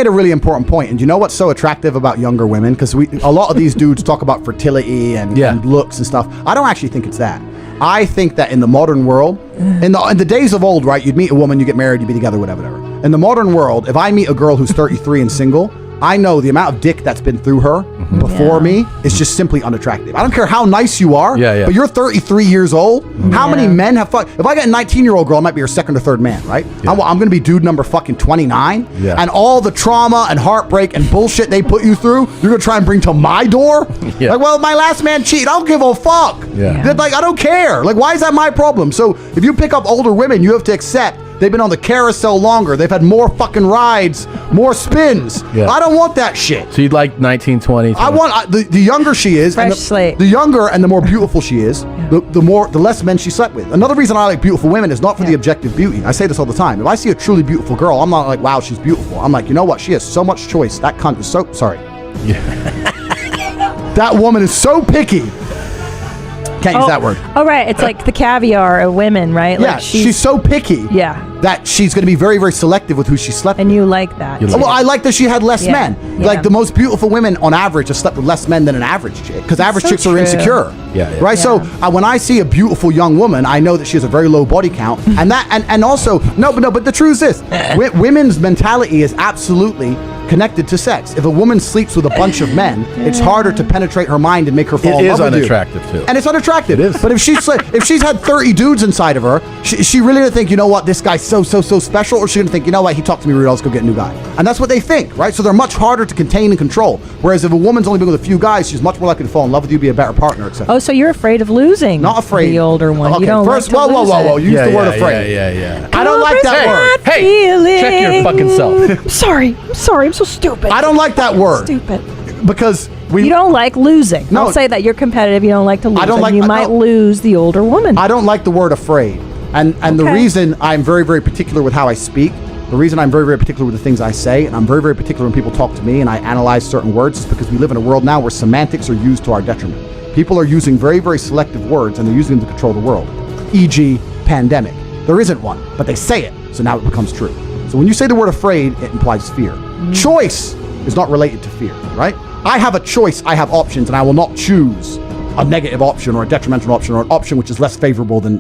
made a really important point. And you know what's so attractive about younger women? Because a lot of these dudes talk about fertility and looks and stuff. I don't actually think it's that. I think that in the modern world, in the days of old, right, you'd meet a woman, you get married, you'd be together, whatever. In the modern world, if I meet a girl who's 33 and single, I know the amount of dick that's been through her before me is just simply unattractive. I don't care how nice you are, but you're 33 years old. How many men have fucked? If I get a 19-year-old girl, I might be her second or third man, right? I'm going to be dude number fucking 29. And all the trauma and heartbreak and bullshit they put you through, you're going to try and bring to my door? Like, well, my last man cheated. I don't give a fuck. Like, I don't care. Like, why is that my problem? So if you pick up older women, you have to accept they've been on the carousel longer. They've had more fucking rides, more spins. I don't want that shit. So you'd like 19, 20? I want the younger she is, fresh slate. The younger and the more beautiful she is, the less men she slept with. Another reason I like beautiful women is not for the objective beauty. I say this all the time. If I see a truly beautiful girl, I'm not like, wow, she's beautiful. I'm like, you know what? She has so much choice. That cunt is so sorry. That woman is so picky. Can't use that word. Oh, right. It's like the caviar of women, right? Yeah, like she's so picky. That she's going to be very, very selective with who she slept with. And you like that. Well, I like that she had less men. Like, the most beautiful women on average have slept with less men than an average chick. Because average chicks are insecure. Right? So when I see a beautiful young woman, I know that she has a very low body count. and also, but the truth is this. Women's mentality is absolutely connected to sex. If a woman sleeps with a bunch of men, it's harder to penetrate her mind and make her fall in love with you. It is unattractive too. And it's unattractive. It is. But if she's had 30 dudes inside of her, she really gonna think, you know what, this guy's so special, or she's gonna think, you know what, he talked to me rude, let's go get a new guy. And that's what they think, right? So they're much harder to contain and control. Whereas if a woman's only been with a few guys, she's much more likely to fall in love with you, be a better partner, etc. Oh, so you're afraid of losing? Not afraid. The older one. Okay, you don't first, like to lose whoa. Use the word afraid. I don't like that word. Hey, check your fucking self. I'm sorry, I'm so stupid. I don't like that word. Stupid. Because you don't like losing. No. Don't say that you're competitive. You don't like to lose. I don't like. You might lose the older woman. I don't like the word afraid. And the reason I'm very, very particular with how I speak, the reason I'm very, very particular with the things I say, and I'm very, very particular when people talk to me and I analyze certain words, is because we live in a world now where semantics are used to our detriment. People are using very, very selective words, and they're using them to control the world. E.g., pandemic. There isn't one, but they say it, so now it becomes true. So when you say the word afraid, it implies fear. Choice is not related to fear, right? I have a choice, I have options, and I will not choose a negative option or a detrimental option or an option which is less favorable than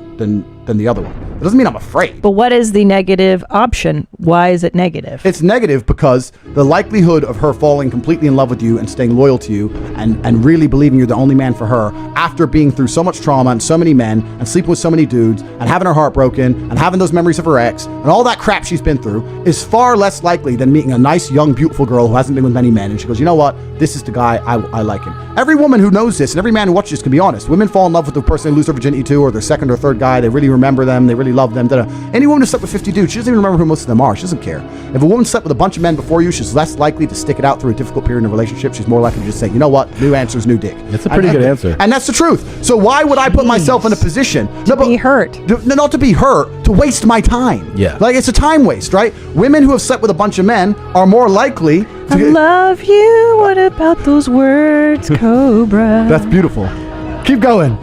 the other one. It doesn't mean I'm afraid. But what is the negative option? Why is it negative? It's negative because the likelihood of her falling completely in love with you and staying loyal to you and really believing you're the only man for her after being through so much trauma and so many men and sleeping with so many dudes and having her heart broken and having those memories of her ex and all that crap she's been through is far less likely than meeting a nice, young, beautiful girl who hasn't been with many men and she goes, you know what? This is the guy, I like him. Every woman who knows this and every man who watches this can be honest. Women fall in love with the person they lose their virginity to or their second or third guy. They really remember them. They really love them. Any woman who slept with 50 dudes, she doesn't even remember who most of them are. She doesn't care. If a woman slept with a bunch of men before you, she's less likely to stick it out through a difficult period in a relationship. She's more likely to just say, you know what? New answer's new dick. That's a pretty good answer. And that's the truth. So why would I put myself in a position to be hurt? Not to be hurt, to waste my time. Yeah. Like it's a time waste, right? Women who have slept with a bunch of men are more likely to I love you. What about those words, Cobra? That's beautiful. Keep going.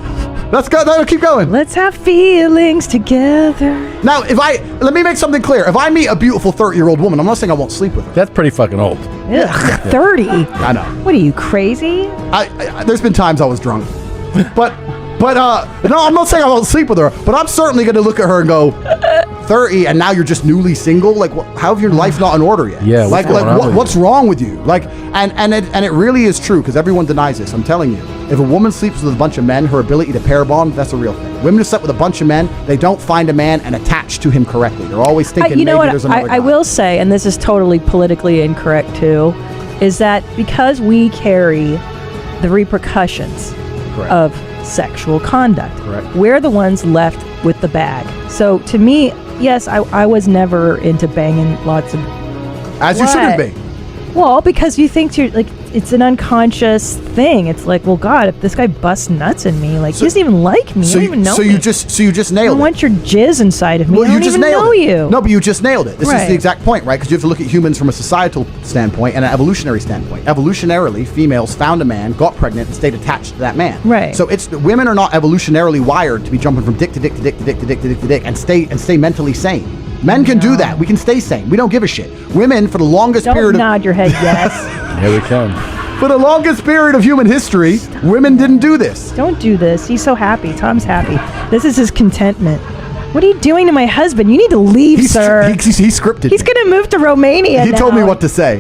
Let's go. No, keep going. Let's have feelings together. Now, let me make something clear. If I meet a beautiful 30-year-old woman, I'm not saying I won't sleep with her. That's pretty fucking old. Ugh, 30? I know. What are you, crazy? There's been times I was drunk. But no, I'm not saying I won't sleep with her, but I'm certainly going to look at her and go, 30 and now you're just newly single? Like, how have your life not in order yet? Yeah, what's wrong with you? Like, and it really is true because everyone denies this. I'm telling you, if a woman sleeps with a bunch of men, her ability to pair bond, that's a real thing. Women who slept with a bunch of men, they don't find a man and attach to him correctly. They're always thinking there's another guy. I will say, and this is totally politically incorrect too, is that because we carry the repercussions of sexual conduct, we're the ones left with the bag. So to me, yes, I was never into banging lots of... As you shouldn't be. Well, because you think you're like, it's an unconscious thing. It's like, well, God, if this guy busts nuts in me, like, he doesn't even like me. You don't even know me. You just nailed it. I want your jizz inside of me. Well, I don't even know you. No, but you just nailed it. This is the exact point, right? Because you have to look at humans from a societal standpoint and an evolutionary standpoint. Evolutionarily, females found a man, got pregnant, and stayed attached to that man. Right. So women are not evolutionarily wired to be jumping from dick to dick to dick to dick to dick to dick to dick and stay mentally sane. Men can do that. We can stay sane. We don't give a shit. Women, for the longest period Don't nod your head yes. Here we come. For the longest period of human history, women didn't do this. Don't do this. He's so happy. Tom's happy. This is his contentment. What are you doing to my husband? You need to leave, sir. He scripted. He's going to move to Romania He now. told me what to say.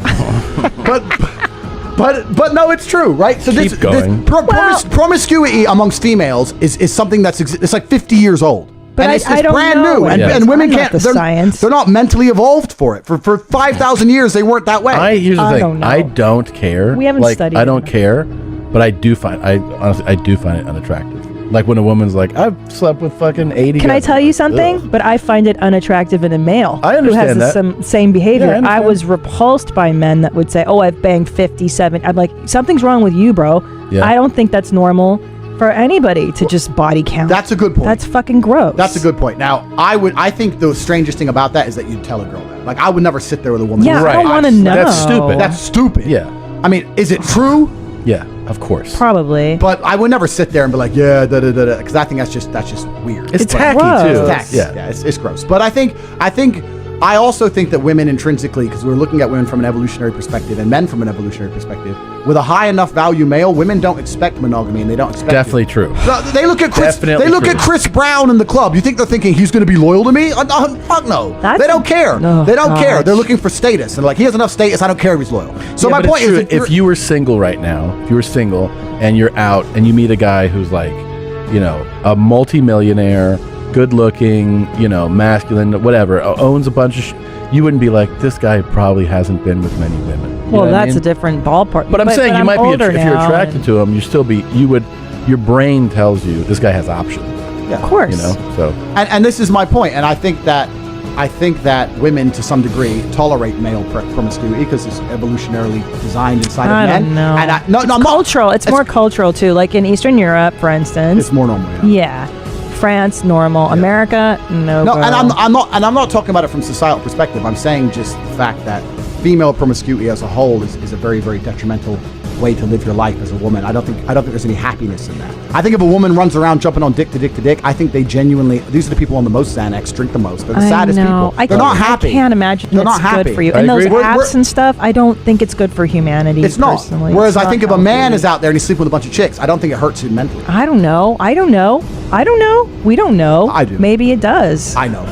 But no, it's true, right? So Keep going. Promiscuity amongst females is something it's like 50 years old. But and it's I don't brand know. new, and women can't. They're not mentally evolved for it. For 5,000 years, they weren't that way. Here's the I thing. don't know. I don't care. We haven't studied I don't it. care, but I do find it unattractive. Like when a woman's like, I've slept with fucking 80 Can I guys." tell you something? Ugh. But I find it unattractive in a male I who has understand the same behavior. Yeah, I I understand. was repulsed by men that would say, "Oh, I've banged 57." I'm like, something's wrong with you, bro. Yeah. I don't think that's normal for anybody to just body count. That's a good point. That's fucking gross. That's a good point. Now, I think the strangest thing about that is that you'd tell a girl that. Like, I would never sit there with a woman. Yeah, Right. I don't want to know. That's stupid. That's stupid. Yeah. I mean, is it true? Yeah, of course. Probably. But I would never sit there and be like, yeah, because I think that's just weird. It's tacky gross. too. It's tacky. Yeah. It's gross. But I also think that women intrinsically, because we're looking at women from an evolutionary perspective and men from an evolutionary perspective, with a high enough value male, women don't expect monogamy and they don't expect Definitely true. They look at Chris. Definitely They look true. at Chris Brown in the club. You think they're thinking he's going to be loyal to me? Fuck no. They don't care. Oh, they don't care. gosh. They're looking for status and like he has enough status. I don't care if he's loyal. So Yeah, my but point it's is, true. If you were single right now, and you're out and you meet a guy who's like, a multi-millionaire, good looking, masculine, whatever, owns a bunch of you wouldn't be like, this guy probably hasn't been with many women. You know Well, what I that's mean? a different ballpark. But I'm saying you might be, older if you're now, attracted to him, your brain tells you this guy has options. Of course. So. and this is my point, and I think that women to some degree tolerate male promiscuity because it's evolutionarily designed inside of men. I don't know. And It's cultural. It's more cultural too. Like in Eastern Europe, for instance. It's more normal. Yeah. France, normal. America, no. No, go. and I'm not talking about it from societal perspective. I'm saying just the fact that female promiscuity as a whole is a very, very detrimental way to live your life as a woman. I don't think there's any happiness in that. I think if a woman runs around jumping on dick to dick to dick, I think they genuinely, these are the people on the most Xanax, drink the most. They're the saddest people. They're not happy. I can't imagine They're it's not happy. good for you. I And those agree. apps and stuff, I don't think it's good for humanity. It's not. Personally. Whereas It's I think not if a man healthy. is out there and he's sleeping with a bunch of chicks, I don't think it hurts him mentally. I don't know. We don't know. I do. Maybe it does. I know.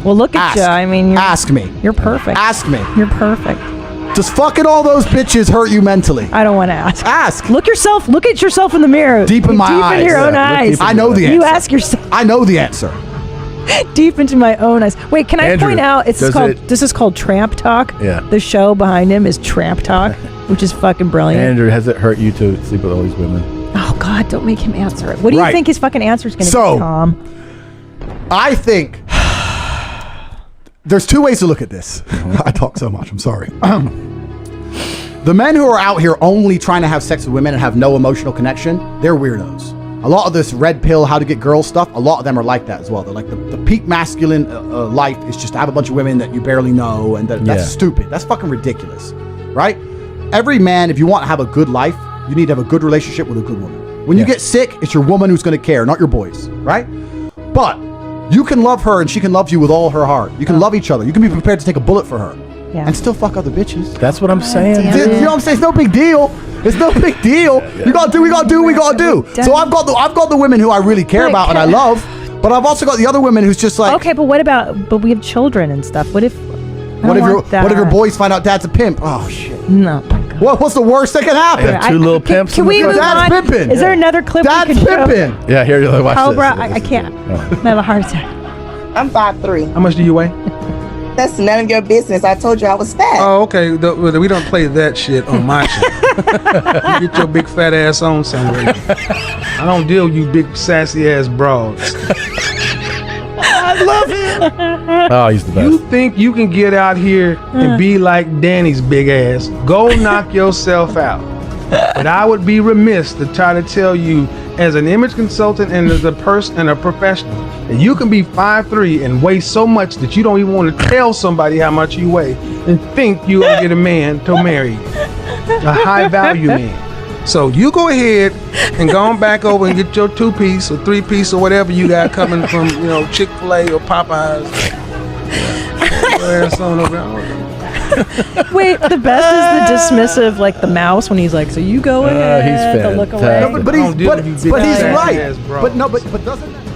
Well, look at you. I mean, Ask me. you're perfect. Ask me. You're perfect. Does fucking all those bitches hurt you mentally? I don't want to ask. Ask. Look at yourself in the mirror. Deep in my eyes. Deep in your own Yeah, look eyes. deep in I know the answer. You ask yourself I know the answer. deep into my own eyes. Wait, can I Andrew, point out this is called Tramp Talk? Yeah. The show behind him is Tramp Talk, which is fucking brilliant. Andrew, has it hurt you to sleep with all these women? Oh God, don't make him answer it. What do you Right. think his fucking answer is going to So- be, Tom? I think there's two ways to look at this. I talk so much. I'm sorry. The men who are out here only trying to have sex with women and have no emotional connection, they're weirdos. A lot of this red pill, how to get girls stuff, a lot of them are like that as well. They're like the peak masculine life is just to have a bunch of women that you barely know, and that's stupid. That's fucking ridiculous, right? Every man, if you want to have a good life, you need to have a good relationship with a good woman. When you get sick, it's your woman who's going to care, not your boys, right? But you can love her and she can love you with all her heart. You can love each other. You can be prepared to take a bullet for her. Yeah. And still fuck other bitches. That's what I'm saying. damn You know what I'm saying? It's no big deal. It's no big deal. You gotta do. We gotta do. We gotta do. So I've got the women who I really care Wait, about and I can- love, but I've also got the other women who's just like. Okay, but what about? But we have children and stuff. What if? What if your boys find out dad's a pimp? Oh shit. No. My God. What's the worst that can happen? Yeah. Two little pimps Can in the we front. move Dad's on? pimping. Is there another clip Dad's we can show? pimping. Yeah, here, watch Cobra, this. I can't. Oh. I'm gonna have a heart attack. I'm 5'3". How much do you weigh? That's none of your business. I told you I was fat. Oh, okay. We don't play that shit on my show. You get your big fat ass on somewhere. I don't deal with you big sassy ass broads. I love him. Oh, he's the best. You think you can get out here and be like Danny's big ass? Go knock yourself out. But I would be remiss to try to tell you, as an image consultant and as a person and a professional, that you can be 5'3" and weigh so much that you don't even want to tell somebody how much you weigh and think you'll get a man to marry you, a high value man. So you go ahead and go on back over and get your 2-piece or 3-piece or whatever you got coming from, Chick-fil-A or Popeyes. Wait, the best is the dismissive, like the mouse when he's like, "So you go ahead." He's the look fantastic. away. But he's Don't deal with you right. bitch-ass bros. But doesn't that